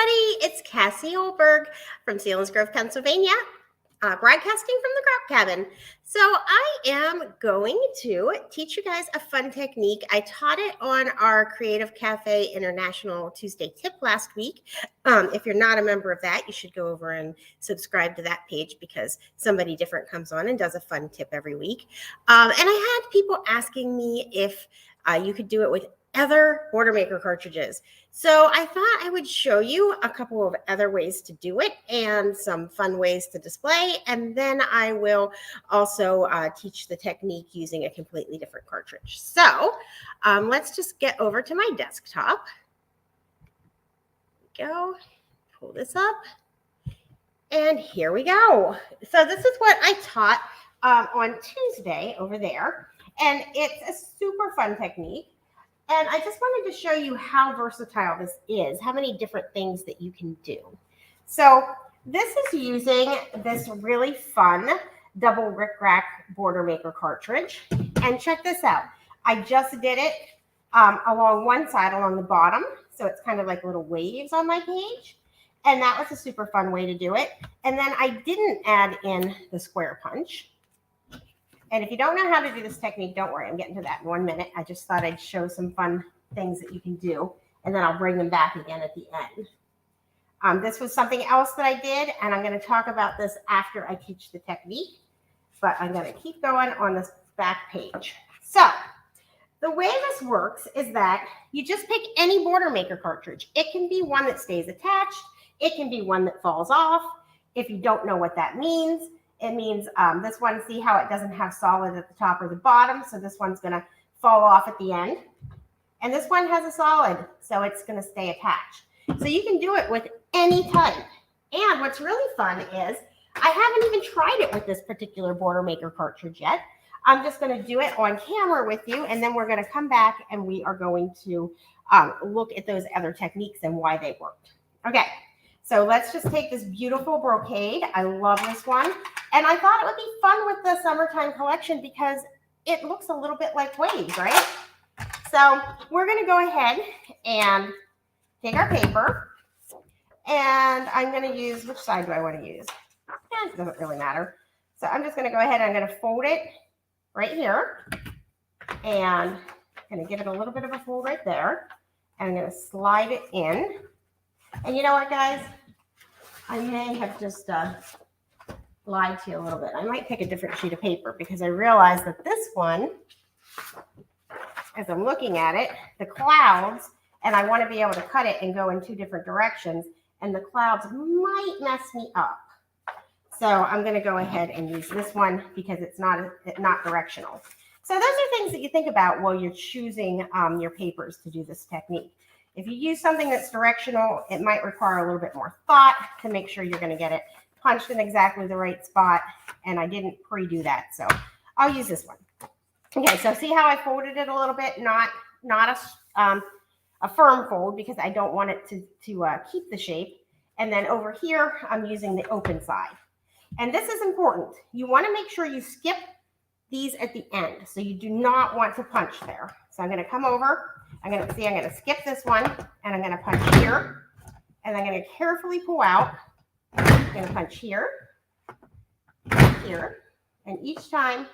everybody. It's Cassie Olberg from Selinsgrove, Pennsylvania, broadcasting from the Grub Cabin. So I am going to teach you guys a fun technique. I taught it on our Creative Cafe International Tuesday tip last week. If you're not a member of that, you should go over and subscribe to that page because somebody different comes on and does a fun tip every week. And I had people asking me if you could do it with other Border Maker cartridges. So I thought I would show you a couple of other ways to do it and some fun ways to display. And then I will also teach the technique using a completely different cartridge. So let's just get over to my desktop. Go, pull this up. And here we go. So this is what I taught on Tuesday over there. And it's a super fun technique. And I just wanted to show you how versatile this is, how many different things that you can do. So this is using this really fun double rickrack Border Maker cartridge. And check this out. I just did it along one side, along the bottom. So it's kind of like little waves on my page. And that was a super fun way to do it. And then I didn't add in the square punch. And if you don't know how to do this technique, don't worry, I'm getting to that in 1 minute. I just thought I'd show some fun things that you can do, and then I'll bring them back again at the end. This was something else that I did, and I'm going to talk about this after I teach the technique, but I'm going to keep going on this back page. So the way this works is that you just pick any Border Maker cartridge. It can be one that stays attached. It can be one that falls off. If you don't know what that means, it means this one, see how it doesn't have solid at the top or the bottom. So this one's going to fall off at the end. And this one has a solid, so it's going to stay attached. So you can do it with any type. And what's really fun is I haven't even tried it with this particular Border Maker cartridge yet. I'm just going to do it on camera with you. And then we're going to come back and we are going to look at those other techniques and why they worked. Okay. So let's just take this beautiful brocade. I love this one. And I thought it would be fun with the summertime collection because it looks a little bit like waves, right? So we're going to go ahead and take our paper. And I'm going to use, which side do I want to use? It doesn't really matter. So I'm just going to go ahead and I'm going to fold it right here. And I'm going to give it a little bit of a fold right there. And I'm going to slide it in. And you know what, guys? I may have just lied to you a little bit. I might pick a different sheet of paper because I realized that this one, as I'm looking at it, the clouds, and I want to be able to cut it and go in 2 different directions, and the clouds might mess me up. So I'm going to go ahead and use this one because it's not directional. So those are things that you think about while you're choosing your papers to do this technique. If you use something that's directional, it might require a little bit more thought to make sure you're going to get it punched in exactly the right spot. And I didn't pre-do that, so I'll use this one. Okay, so see how I folded it a little bit? Not a firm fold because I don't want it to keep the shape. And then over here, I'm using the open side. And this is important. You want to make sure you skip these at the end. So you do not want to punch there. So I'm going to come over. I'm going to skip this one and I'm going to punch here and I'm going to carefully pull out. I'm going to punch here, here, and each time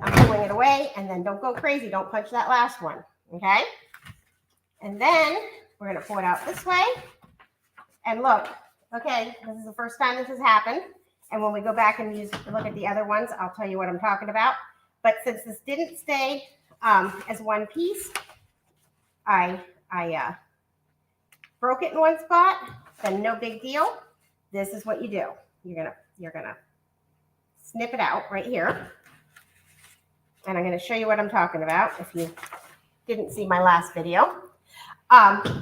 I'm pulling it away and then don't go crazy. Don't punch that last one. Okay. And then we're going to pull it out this way and look, okay, this is the first time this has happened. And when we go back and look at the other ones, I'll tell you what I'm talking about. But since this didn't stay as one piece, I broke it in one spot, then no big deal. This is what you do. You're gonna snip it out right here. And I'm gonna show you what I'm talking about if you didn't see my last video.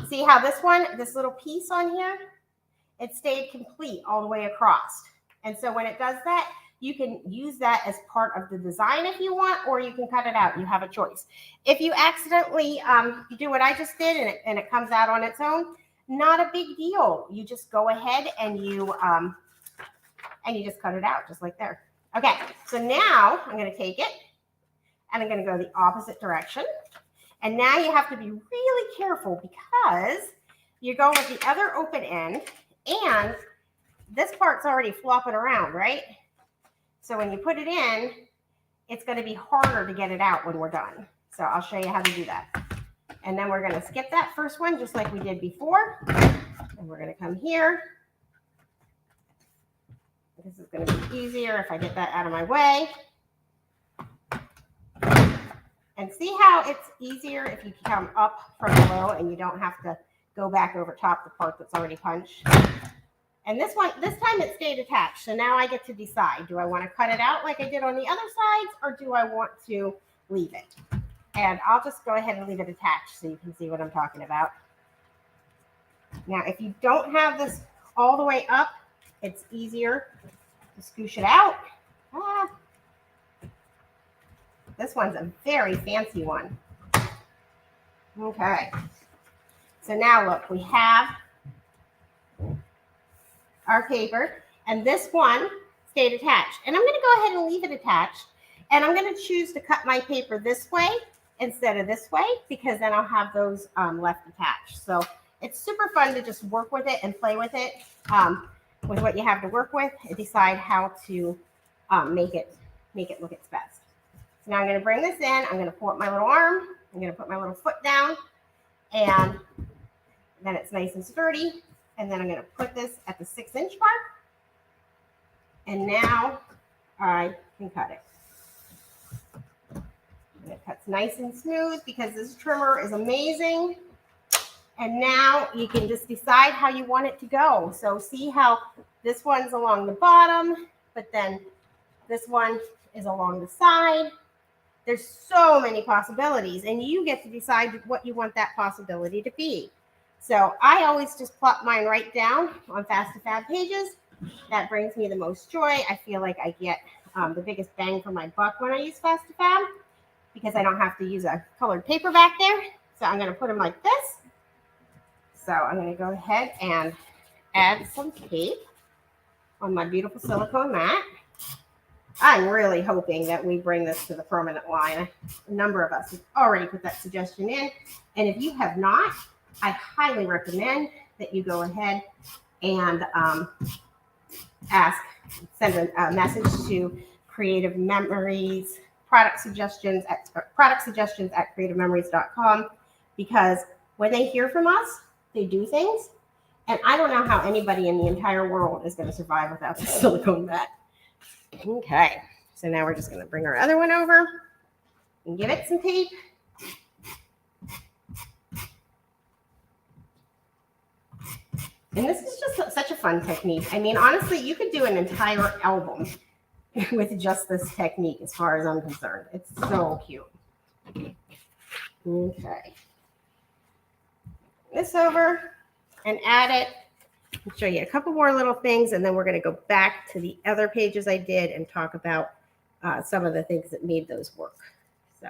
See how this little piece on here, it stayed complete all the way across. And so when it does that, you can use that as part of the design if you want, or you can cut it out. You have a choice. If you accidentally do what I just did and it comes out on its own, not a big deal. You just go ahead and you just cut it out just like there. Okay, so now I'm going to take it and I'm going to go the opposite direction. And now you have to be really careful because you go with the other open end, and this part's already flopping around, right? So when you put it in, it's going to be harder to get it out when we're done. So I'll show you how to do that. And then we're going to skip that first one just like we did before. And we're going to come here. This is going to be easier if I get that out of my way. And see how it's easier if you come up from below and you don't have to go back over top the part that's already punched. And this time it stayed attached. So now I get to decide, do I want to cut it out like I did on the other sides, or do I want to leave it? And I'll just go ahead and leave it attached so you can see what I'm talking about. Now, if you don't have this all the way up, it's easier to scoosh it out. This one's a very fancy one. Okay. So now look, we have our paper, and this one stayed attached. And I'm going to go ahead and leave it attached. And I'm going to choose to cut my paper this way instead of this way, because then I'll have those left attached. So it's super fun to just work with it and play with it with what you have to work with and decide how to make it look its best. So now I'm going to bring this in. I'm going to pull up my little arm. I'm going to put my little foot down, and then it's nice and sturdy. And then I'm going to put this at the 6-inch mark. And now I can cut it. And it cuts nice and smooth because this trimmer is amazing. And now you can just decide how you want it to go. So see how this one's along the bottom, but then this one is along the side. There's so many possibilities, and you get to decide what you want that possibility to be. So I always just plop mine right down on Fast to Fab pages. That brings me the most joy. I feel like I get the biggest bang for my buck when I use Fast to Fab, because I don't have to use a colored paper back there. So I'm going to put them like this. So I'm going to go ahead and add some tape on my beautiful silicone mat. I'm really hoping that we bring this to the permanent line. A number of us have already put that suggestion in. And if you have not, I highly recommend that you go ahead and send a message to Creative Memories, product suggestions at creativememories.com, because when they hear from us, they do things. And I don't know how anybody in the entire world is going to survive without the silicone mat. Okay, so now we're just going to bring our other one over and give it some tape. And this is just such a fun technique. I mean, honestly, you could do an entire album with just this technique as far as I'm concerned. It's so cute. Okay. This over and add it. I'll show you a couple more little things, and then we're going to go back to the other pages I did and talk about some of the things that made those work. So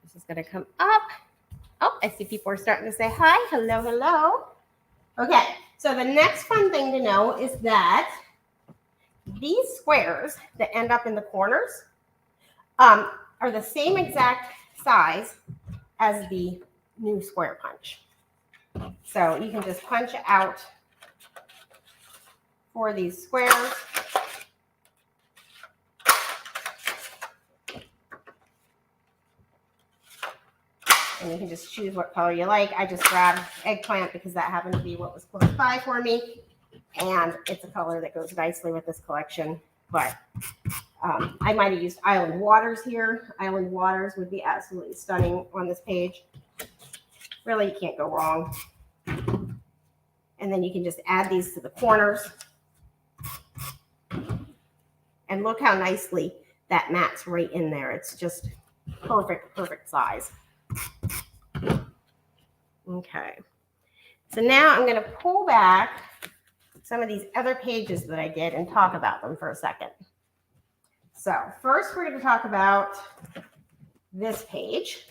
this is going to come up. Oh, I see people are starting to say hi. Hello, hello. Okay, so the next fun thing to know is that these squares that end up in the corners are the same exact size as the new square punch. So you can just punch out for these squares. And you can just choose what color you like. I just grabbed eggplant because that happened to be what was close by for me. And it's a color that goes nicely with this collection. But I might have used Island Waters here. Island Waters would be absolutely stunning on this page. Really, you can't go wrong. And then you can just add these to the corners. And look how nicely that mats right in there. It's just perfect, perfect size. Okay. So now I'm going to pull back some of these other pages that I did and talk about them for a second. So first we're going to talk about this page.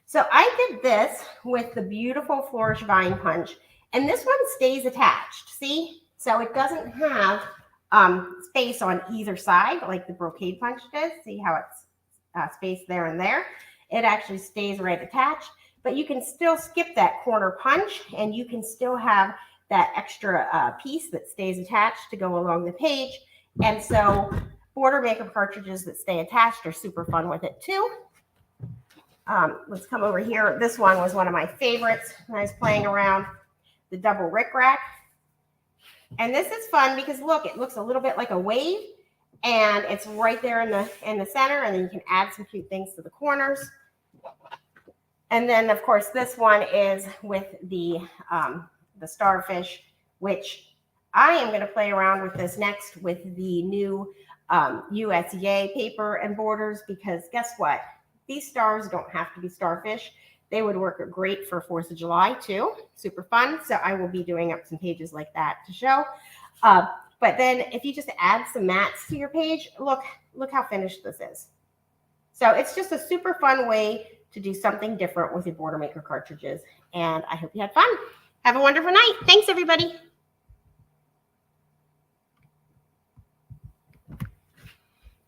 So I did this with the beautiful Flourish Vine punch, and this one stays attached. See? So it doesn't have space on either side like the brocade punch does. See how it's spaced there and there? It actually stays right attached. but you can still skip that corner punch, and you can still have that extra piece that stays attached to go along the page. And so Border Maker cartridges that stay attached are super fun with it too. Let's come over here. This one was one of my favorites when I was playing around, the double rickrack. And this is fun because look, it looks a little bit like a wave, and it's right there in the center, and then you can add some cute things to the corners. And then of course this one is with the starfish, which I am going to play around with this next with the new USDA paper and borders, because guess what? These stars don't have to be starfish. They would work great for 4th of July too. Super fun. So I will be doing up some pages like that to show. But then if you just add some mats to your page, look how finished this is. So it's just a super fun way to do something different with your Border Maker cartridges. And I hope you had fun. Have a wonderful night. Thanks, everybody.